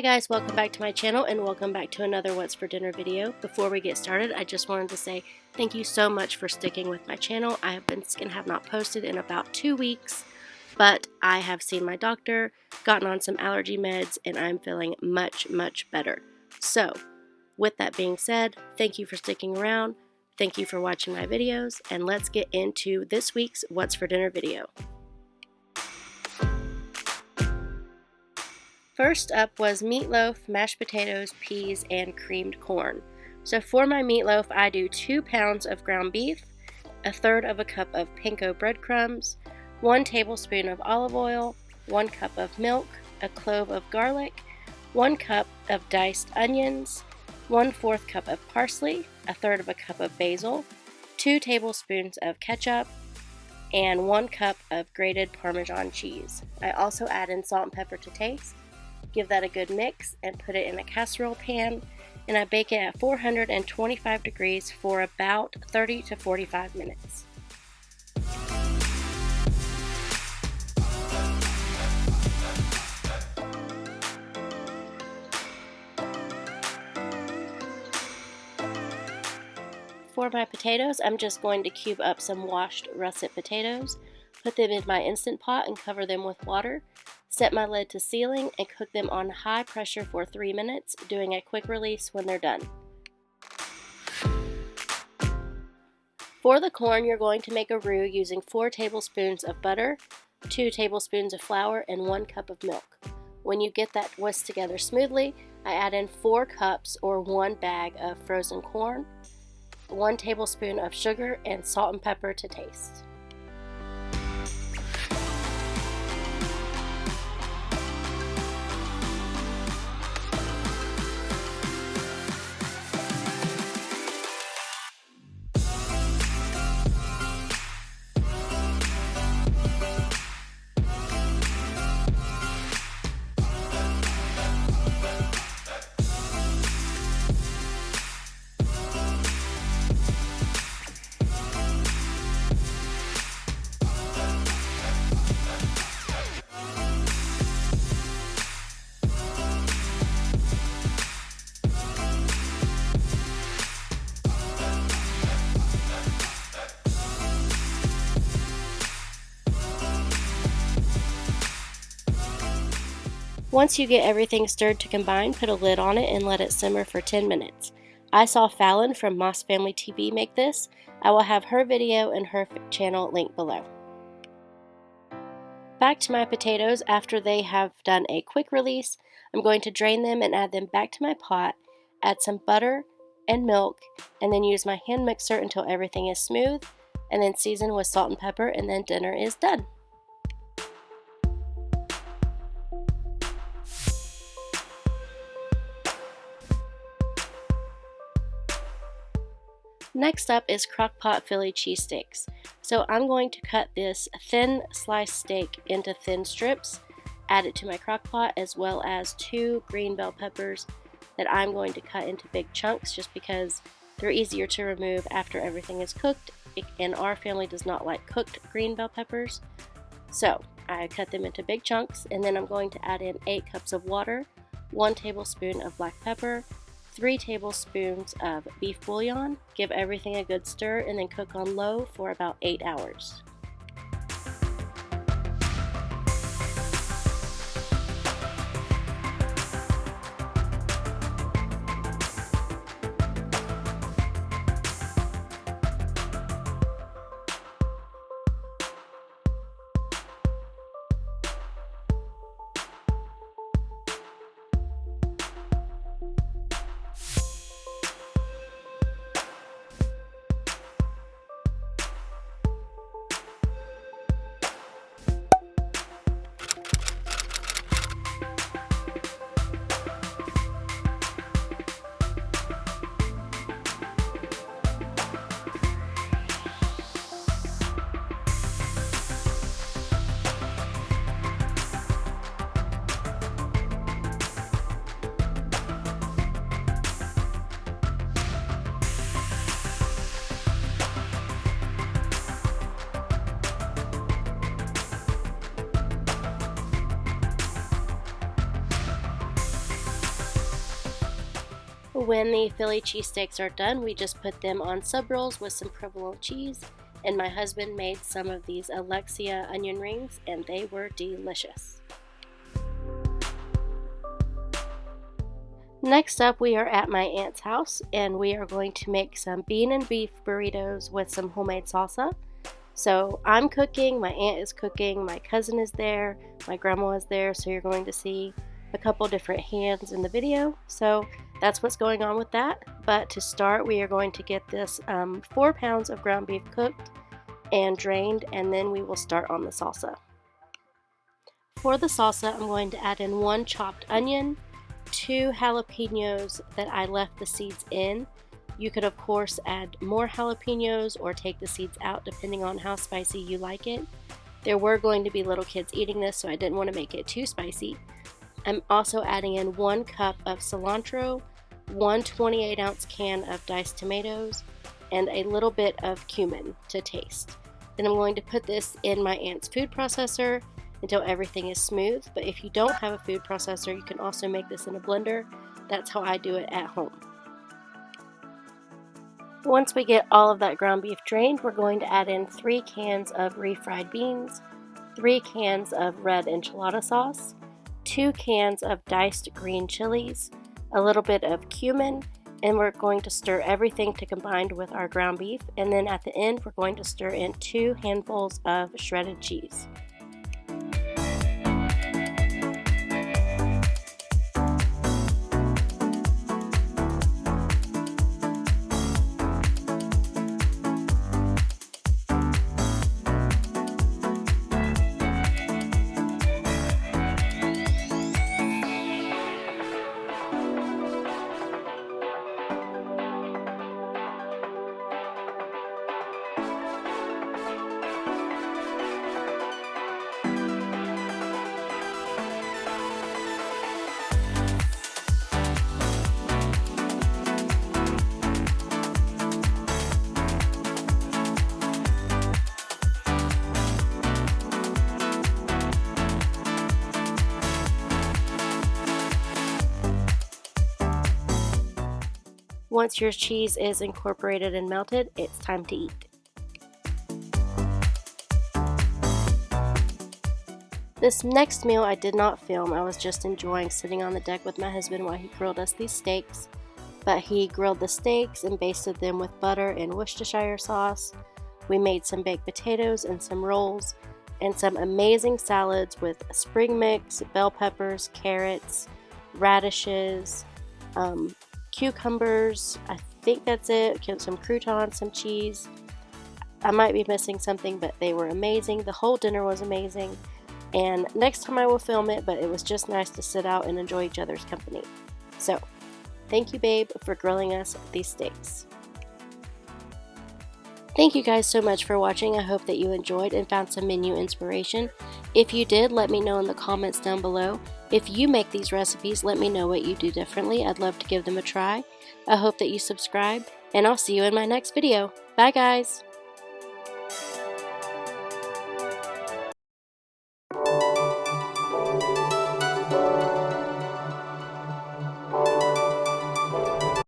guys, welcome back to my channel and welcome back to another What's for Dinner video. Before we get started, I just wanted to say thank you so much for sticking with my channel. I have not posted in about 2 weeks, but I have seen my doctor, gotten on some allergy meds, and I'm feeling much better. So, with that being said, thank you for sticking around, thank you for watching my videos, and let's get into this week's What's for Dinner video. First up was meatloaf, mashed potatoes, peas, and creamed corn. So for my meatloaf, I do 2 pounds of ground beef, 1/3 of a cup of panko breadcrumbs, 1 tablespoon of olive oil, 1 cup of milk, a clove of garlic, 1 cup of diced onions, 1/4 cup of parsley, 1/3 of a cup of basil, 2 tablespoons of ketchup, and 1 cup of grated Parmesan cheese. I also add in salt and pepper to taste. Give that a good mix and put it in a casserole pan, and I bake it at 425 degrees for about 30 to 45 minutes. For my potatoes, I'm just going to cube up some washed russet potatoes, put them in my Instant Pot and cover them with water. Set my lid to sealing and cook them on high pressure for 3 minutes, doing a quick release when they're done. For the corn, you're going to make a roux using 4 tablespoons of butter, 2 tablespoons of flour, and 1 cup of milk. When you get that whisked together smoothly, I add in 4 cups or 1 bag of frozen corn, 1 tablespoon of sugar, and salt and pepper to taste. Once you get everything stirred to combine, put a lid on it and let it simmer for 10 minutes. I saw Fallon from Moss Family TV make this. I will have her video and her channel linked below. Back to my potatoes. After they have done a quick release, I'm going to drain them and add them back to my pot, add some butter and milk, and then use my hand mixer until everything is smooth, and then season with salt and pepper, and then dinner is done. Next up is crock-pot Philly cheesesteaks. So I'm going to cut this thin sliced steak into thin strips, add it to my crock-pot, as well as 2 green bell peppers that I'm going to cut into big chunks just because they're easier to remove after everything is cooked, and our family does not like cooked green bell peppers. So I cut them into big chunks, and then I'm going to add in 8 cups of water, 1 tablespoon of black pepper, 3 tablespoons of beef bouillon. Give everything a good stir and then cook on low for about 8 hours. When the Philly cheesesteaks are done, we just put them on sub rolls with some provolone cheese, and my husband made some of these Alexia onion rings, and they were delicious. Next up, we are at my aunt's house, and we are going to make some bean and beef burritos with some homemade salsa. So I'm cooking, my aunt is cooking, my cousin is there, my grandma is there, so you're going to see a couple different hands in the video. So that's what's going on with that. But to start, we are going to get this 4 pounds of ground beef cooked and drained, and then we will start on the salsa. For the salsa, I'm going to add in 1 chopped onion, 2 jalapenos that I left the seeds in. You could of course add more jalapenos or take the seeds out depending on how spicy you like it. There were going to be little kids eating this, so I didn't want to make it too spicy. I'm also adding in 1 cup of cilantro, 1 28-ounce can of diced tomatoes, and a little bit of cumin to taste. Then I'm going to put this in my aunt's food processor until everything is smooth, but if you don't have a food processor, you can also make this in a blender. That's how I do it at home. Once we get all of that ground beef drained, we're going to add in 3 cans of refried beans, 3 cans of red enchilada sauce, 2 cans of diced green chilies, a little bit of cumin, and we're going to stir everything to combine with our ground beef, and then at the end we're going to stir in 2 handfuls of shredded cheese. Once your cheese is incorporated and melted, it's time to eat. This next meal I did not film. I was just enjoying sitting on the deck with my husband while he grilled us these steaks. But he grilled the steaks and basted them with butter and Worcestershire sauce. We made some baked potatoes and some rolls, and some amazing salads with spring mix, bell peppers, carrots, radishes, cucumbers. I think that's it. Some croutons, some cheese. I might be missing something, but they were amazing. The whole dinner was amazing, and next time I will film it, but it was just nice to sit out and enjoy each other's company. So thank you, babe, for grilling us these steaks. Thank you guys so much for watching. I hope that you enjoyed and found some menu inspiration. If you did, let me know in the comments down below. If you make these recipes, let me know what you do differently. I'd love to give them a try. I hope that you subscribe, and I'll see you in my next video. Bye guys!